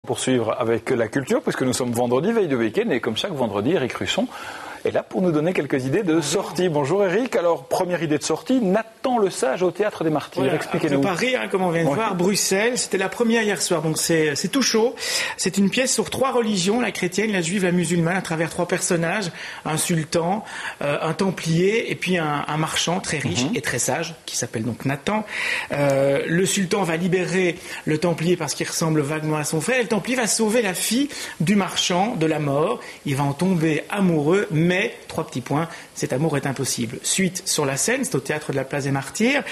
Poursuivre avec la culture, puisque nous sommes vendredi, veille de week-end, et comme chaque vendredi, Eric Russon est là pour nous donner quelques idées de sortie. Bonjour Eric, alors première idée de sortie, Nathan le Sage au Théâtre des Martyrs, voilà, expliquez-nous. Paris, comme on vient de voir, Bruxelles, c'était la première hier soir, donc c'est tout chaud. C'est une pièce sur 3 religions, la chrétienne, la juive, la musulmane, à travers 3 personnages, un sultan, un templier, et puis un marchand très riche et très sage, qui s'appelle donc Nathan. Le sultan va libérer le templier parce qu'il ressemble vaguement à son frère, et le templier va sauver la fille du marchand de la mort. Il va en tomber amoureux, mais 3 petits points, cet amour est impossible. Suite sur la scène, c'est au Théâtre de la Place des Martyrs.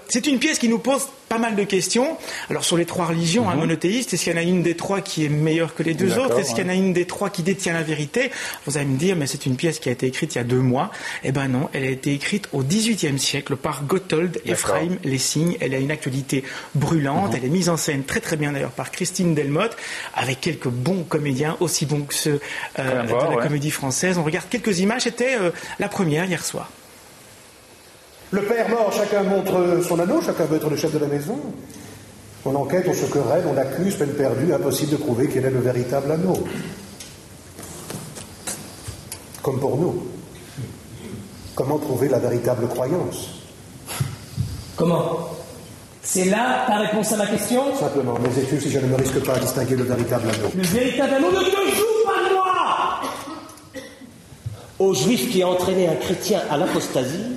C'est une pièce qui nous pose pas mal de questions. Alors sur les 3 religions monothéistes, est-ce qu'il y en a une des 3 qui est meilleure que les 2 autres? Est-ce qu'il y en a une des 3 qui détient la vérité? Vous allez me dire, mais c'est une pièce qui a été écrite il y a 2 mois. Eh ben non, elle a été écrite au XVIIIe siècle par Gotthold Ephraim Lessing. Elle a une actualité brûlante. Elle est mise en scène très très bien d'ailleurs par Christine Delmotte, avec quelques bons comédiens, aussi bons que ceux de la comédie française. On regarde quelques images. C'était la première hier soir. Le père mort, chacun montre son anneau, chacun veut être le chef de la maison. On enquête, on se querelle, on accuse, peine perdue, impossible de prouver quel est le véritable anneau. Comme pour nous. Comment trouver la véritable croyance? Comment? C'est là ta réponse à ma question? Simplement, mes études, si je ne me risque pas à distinguer le véritable anneau. Le véritable anneau ne te joue pas de moi! Au juif qui a entraîné un chrétien à l'apostasie,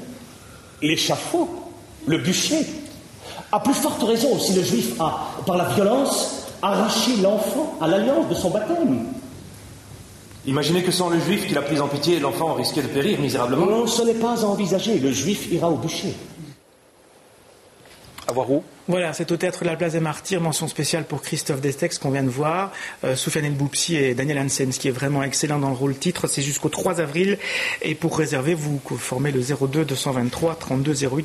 l'échafaud, le bûcher. À plus forte raison, si le juif a, par la violence, arraché l'enfant à l'alliance de son baptême. Imaginez que sans le juif qui l'a pris en pitié, l'enfant risquait de périr misérablement. Non, ce n'est pas à envisager. Le juif ira au bûcher. À voir où? Voilà, c'est au Théâtre de la Place des Martyrs, mention spéciale pour Christophe Destex qu'on vient de voir, Soufiane El Boupsi et Daniel Hansen, ce qui est vraiment excellent dans le rôle titre. C'est jusqu'au 3 avril. Et pour réserver, vous formez le 02 223 32 08.